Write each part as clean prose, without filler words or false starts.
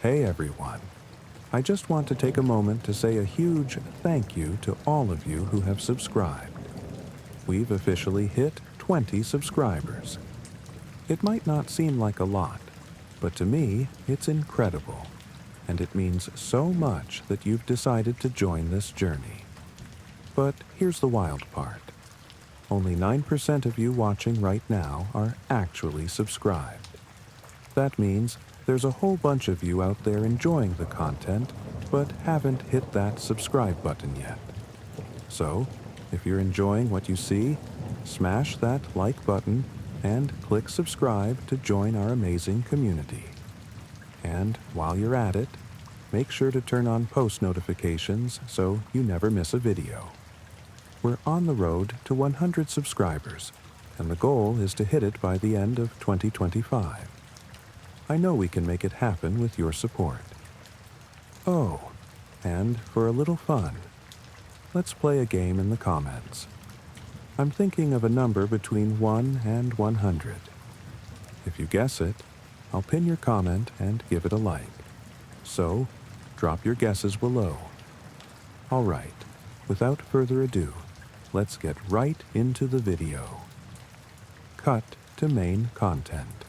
Hey everyone. I just want to take a moment to say a huge thank you to all of you who have subscribed. We've officially hit 20 subscribers. It might not seem like a lot, but to me, it's incredible, and it means so much that you've decided to join this journey. But here's the wild part. Only 9% of you watching right now are actually subscribed. That means there's a whole bunch of you out there enjoying the content, but haven't hit that subscribe button yet. So, if you're enjoying what you see, smash that like button and click subscribe to join our amazing community. And while you're at it, make sure to turn on post notifications so you never miss a video. We're on the road to 100 subscribers, and the goal is to hit it by the end of 2025. I know we can make it happen with your support. Oh, and for a little fun, let's play a game in the comments. I'm thinking of a number between 1 and 100. If you guess it, I'll pin your comment and give it a like. So, drop your guesses below. All right, without further ado, let's get right into the video. Cut to main content.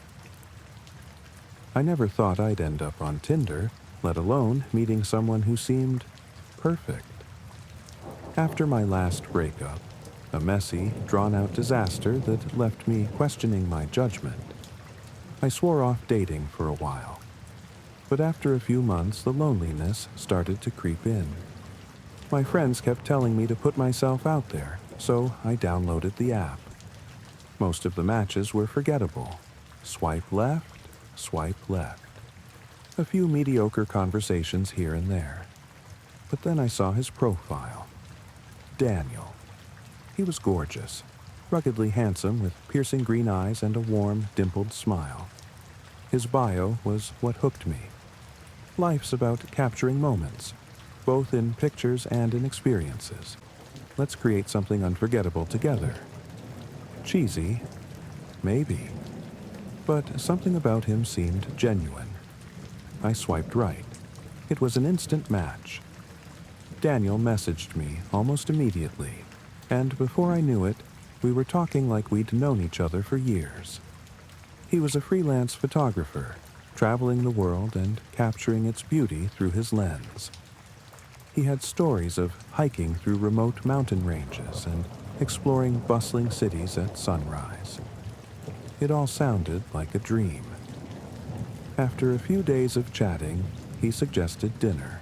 I never thought I'd end up on Tinder, let alone meeting someone who seemed perfect. After my last breakup, a messy, drawn-out disaster that left me questioning my judgment, I swore off dating for a while. But after a few months, the loneliness started to creep in. My friends kept telling me to put myself out there, so I downloaded the app. Most of the matches were forgettable. Swipe left, swipe left. A few mediocre conversations here and there. But then I saw his profile. Daniel. He was gorgeous, ruggedly handsome with piercing green eyes and a warm, dimpled smile. His bio was what hooked me. Life's about capturing moments, both in pictures and in experiences. Let's create something unforgettable together. Cheesy? Maybe. But something about him seemed genuine. I swiped right. It was an instant match. Daniel messaged me almost immediately, and before I knew it, we were talking like we'd known each other for years. He was a freelance photographer, traveling the world and capturing its beauty through his lens. He had stories of hiking through remote mountain ranges and exploring bustling cities at sunrise. It all sounded like a dream. After a few days of chatting, he suggested dinner.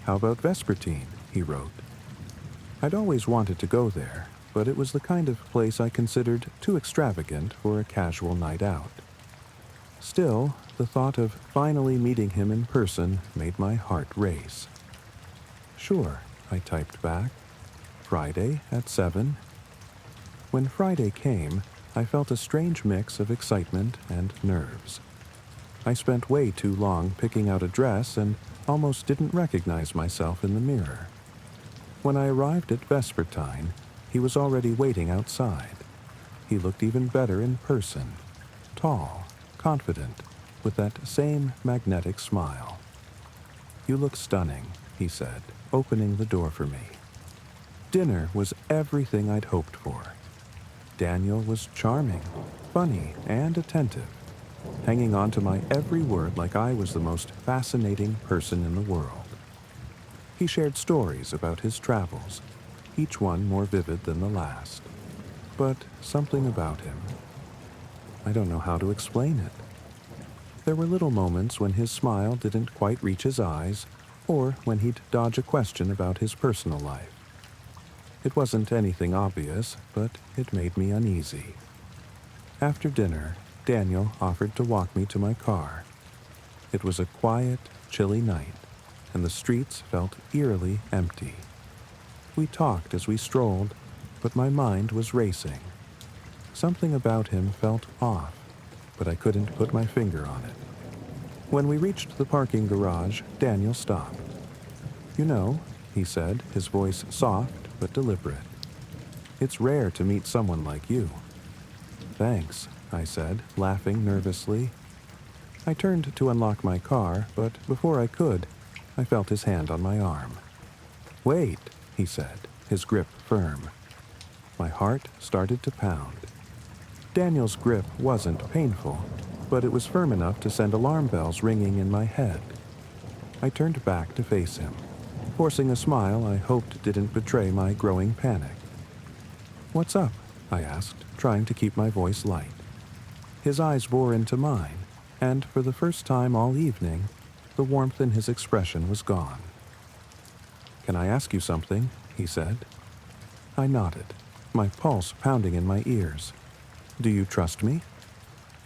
How about Vespertine? He wrote. I'd always wanted to go there, but it was the kind of place I considered too extravagant for a casual night out. Still, the thought of finally meeting him in person made my heart race. Sure, I typed back. Friday at 7. When Friday came, I felt a strange mix of excitement and nerves. I spent way too long picking out a dress and almost didn't recognize myself in the mirror. When I arrived at Vespertine, he was already waiting outside. He looked even better in person. Tall, confident, with that same magnetic smile. You look stunning, he said, opening the door for me. Dinner was everything I'd hoped for. Daniel was charming, funny, and attentive, hanging on to my every word like I was the most fascinating person in the world. He shared stories about his travels, each one more vivid than the last. But something about him, I don't know how to explain it. There were little moments when his smile didn't quite reach his eyes, or when he'd dodge a question about his personal life. It wasn't anything obvious, but it made me uneasy. After dinner, Daniel offered to walk me to my car. It was a quiet, chilly night, and the streets felt eerily empty. We talked as we strolled, but my mind was racing. Something about him felt off, but I couldn't put my finger on it. When we reached the parking garage, Daniel stopped. You know, he said, his voice soft but deliberate. It's rare to meet someone like you. Thanks, I said, laughing nervously. I turned to unlock my car, but before I could, I felt his hand on my arm. "Wait," he said, his grip firm. My heart started to pound. Daniel's grip wasn't painful, but it was firm enough to send alarm bells ringing in my head. I turned back to face him, forcing a smile I hoped didn't betray my growing panic. "What's up?" I asked, trying to keep my voice light. His eyes bore into mine, and for the first time all evening, the warmth in his expression was gone. "Can I ask you something?" he said. I nodded, my pulse pounding in my ears. "Do you trust me?"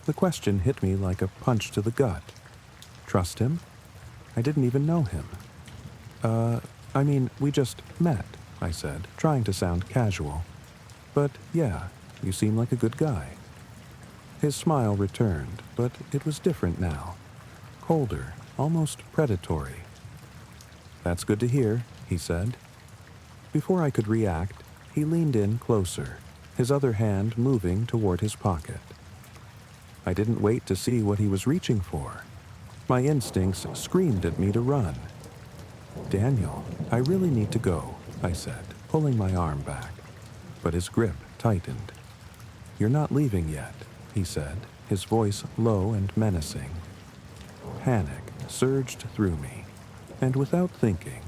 The question hit me like a punch to the gut. Trust him? I didn't even know him. We just met," I said, trying to sound casual. "But yeah, you seem like a good guy." His smile returned, but it was different now. Colder, almost predatory. "That's good to hear," he said. Before I could react, he leaned in closer, his other hand moving toward his pocket. I didn't wait to see what he was reaching for. My instincts screamed at me to run. "Daniel, I really need to go," I said, pulling my arm back. But his grip tightened. "You're not leaving yet," he said, his voice low and menacing. Panic surged through me, and without thinking,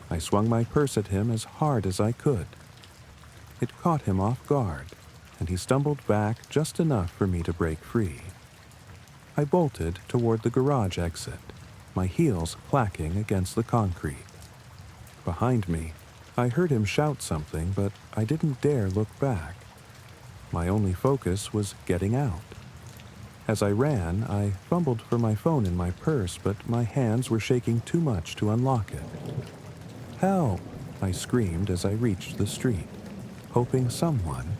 I swung my purse at him as hard as I could. It caught him off guard, and he stumbled back just enough for me to break free. I bolted toward the garage exit, my heels clacking against the concrete. Behind me, I heard him shout something, but I didn't dare look back. My only focus was getting out. As I ran, I fumbled for my phone in my purse, but my hands were shaking too much to unlock it. "Help!" I screamed as I reached the street, hoping someone,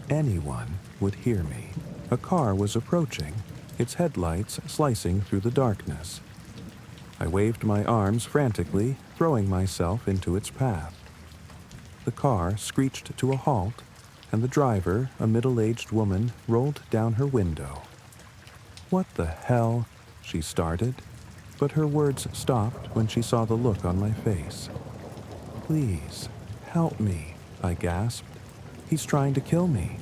anyone, would hear me. A car was approaching, its headlights slicing through the darkness. I waved my arms frantically, throwing myself into its path. The car screeched to a halt, and the driver, a middle-aged woman, rolled down her window. "What the hell?" she started, but her words stopped when she saw the look on my face. "Please, help me," I gasped. "He's trying to kill me."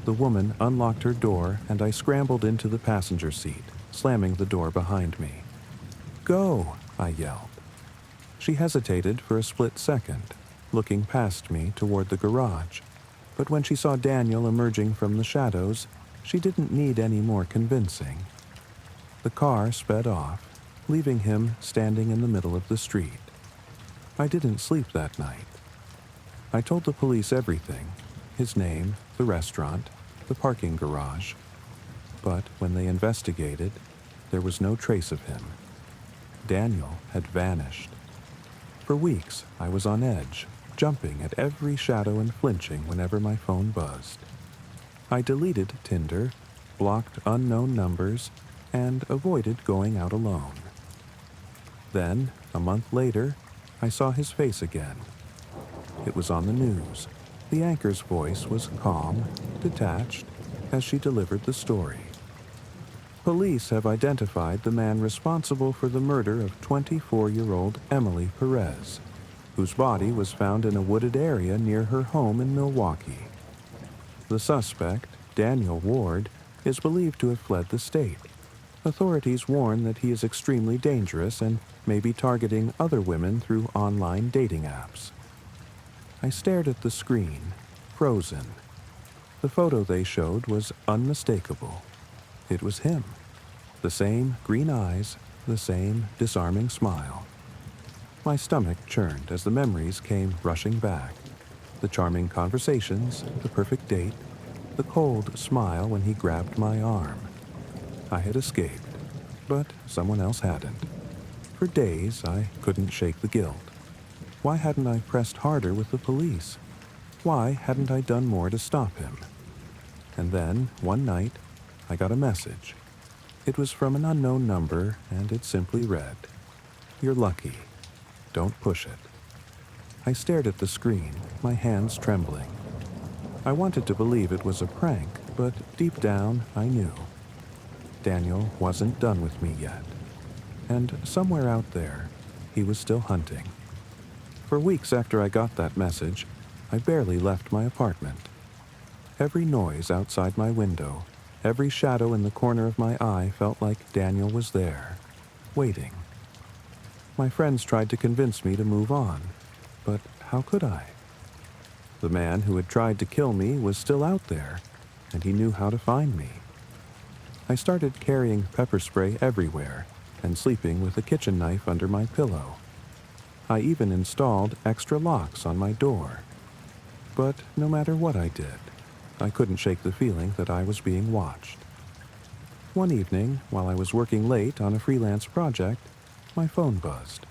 The woman unlocked her door, and I scrambled into the passenger seat, slamming the door behind me. "Go!" I yelled. She hesitated for a split second, looking past me toward the garage, but when she saw Daniel emerging from the shadows, she didn't need any more convincing. The car sped off, leaving him standing in the middle of the street. I didn't sleep that night. I told the police everything, his name, the restaurant, the parking garage. But when they investigated, there was no trace of him. Daniel had vanished. For weeks, I was on edge, jumping at every shadow and flinching whenever my phone buzzed. I deleted Tinder, blocked unknown numbers, and avoided going out alone. Then, a month later, I saw his face again. It was on the news. The anchor's voice was calm, detached, as she delivered the story. Police have identified the man responsible for the murder of 24-year-old Emily Perez, whose body was found in a wooded area near her home in Milwaukee. The suspect, Daniel Ward, is believed to have fled the state. Authorities warn that he is extremely dangerous and may be targeting other women through online dating apps. I stared at the screen, frozen. The photo they showed was unmistakable. It was him. The same green eyes, the same disarming smile. My stomach churned as the memories came rushing back. The charming conversations, the perfect date, the cold smile when he grabbed my arm. I had escaped, but someone else hadn't. For days, I couldn't shake the guilt. Why hadn't I pressed harder with the police? Why hadn't I done more to stop him? And then, one night, I got a message. It was from an unknown number, and it simply read, "You're lucky. Don't push it." I stared at the screen, my hands trembling. I wanted to believe it was a prank, but deep down, I knew. Daniel wasn't done with me yet, and somewhere out there, he was still hunting. For weeks after I got that message, I barely left my apartment. Every noise outside my window, every shadow in the corner of my eye felt like Daniel was there, waiting. My friends tried to convince me to move on, but how could I? The man who had tried to kill me was still out there, and he knew how to find me. I started carrying pepper spray everywhere and sleeping with a kitchen knife under my pillow. I even installed extra locks on my door. But no matter what I did, I couldn't shake the feeling that I was being watched. One evening, while I was working late on a freelance project, my phone buzzed.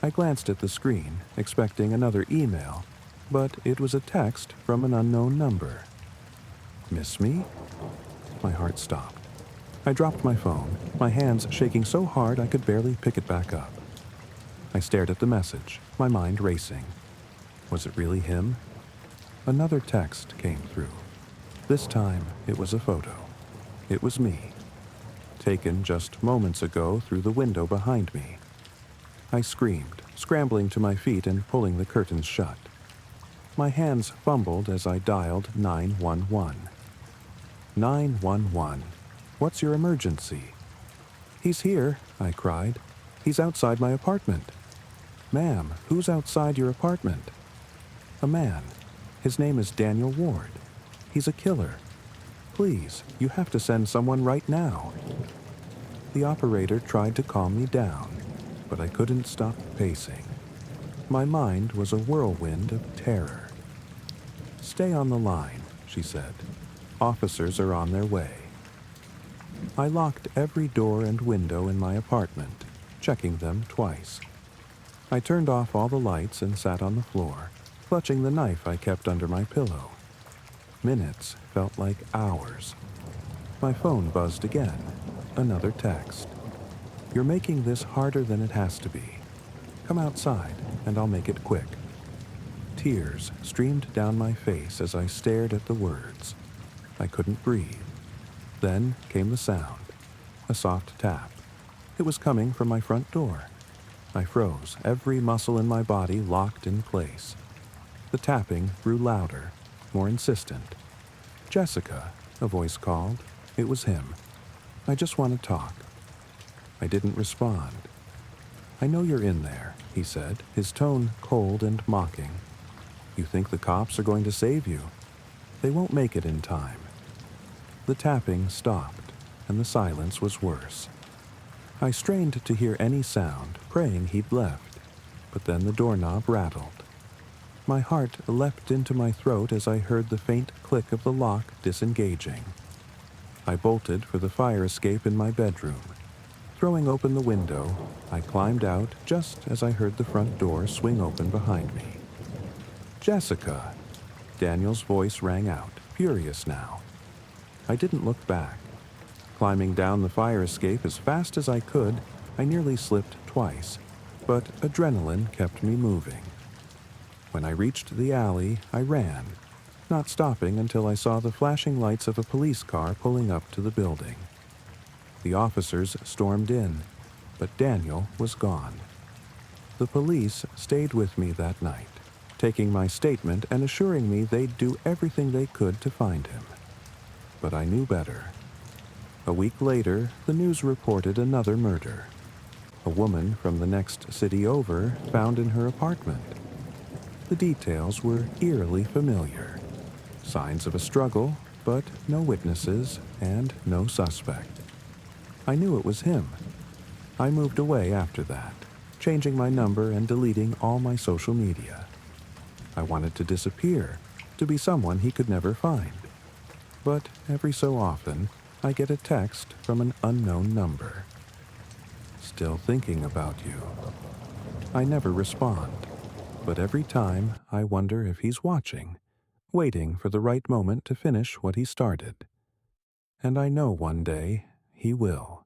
I glanced at the screen, expecting another email, but it was a text from an unknown number. Miss me? My heart stopped. I dropped my phone, my hands shaking so hard I could barely pick it back up. I stared at the message, my mind racing. Was it really him? Another text came through. This time, it was a photo. It was me, taken just moments ago through the window behind me. I screamed, scrambling to my feet and pulling the curtains shut. My hands fumbled as I dialed 911. 911. What's your emergency? He's here, I cried. He's outside my apartment. Ma'am, who's outside your apartment? A man. His name is Daniel Ward. He's a killer. Please, you have to send someone right now. The operator tried to calm me down, but I couldn't stop pacing. My mind was a whirlwind of terror. Stay on the line, she said. Officers are on their way. I locked every door and window in my apartment, checking them twice. I turned off all the lights and sat on the floor, clutching the knife I kept under my pillow. Minutes felt like hours. My phone buzzed again. Another text. You're making this harder than it has to be. Come outside, and I'll make it quick. Tears streamed down my face as I stared at the words. I couldn't breathe. Then came the sound. A soft tap. It was coming from my front door. I froze, every muscle in my body locked in place. The tapping grew louder, more insistent. Jessica, a voice called. It was him. I just want to talk. I didn't respond. I know you're in there, he said, his tone cold and mocking. You think the cops are going to save you? They won't make it in time. The tapping stopped, and the silence was worse. I strained to hear any sound, praying he'd left, but then the doorknob rattled. My heart leapt into my throat as I heard the faint click of the lock disengaging. I bolted for the fire escape in my bedroom. Throwing open the window, I climbed out just as I heard the front door swing open behind me. Jessica! Daniel's voice rang out, furious now. I didn't look back. Climbing down the fire escape as fast as I could, I nearly slipped twice, but adrenaline kept me moving. When I reached the alley, I ran, not stopping until I saw the flashing lights of a police car pulling up to the building. The officers stormed in, but Daniel was gone. The police stayed with me that night, taking my statement and assuring me they'd do everything they could to find him. But I knew better. A week later, the news reported another murder. A woman from the next city over found in her apartment. The details were eerily familiar. Signs of a struggle, but no witnesses and no suspect. I knew it was him. I moved away after that, changing my number and deleting all my social media. I wanted to disappear, to be someone he could never find. But every so often, I get a text from an unknown number. Still thinking about you. I never respond, but every time I wonder if he's watching, waiting for the right moment to finish what he started. And I know one day he will.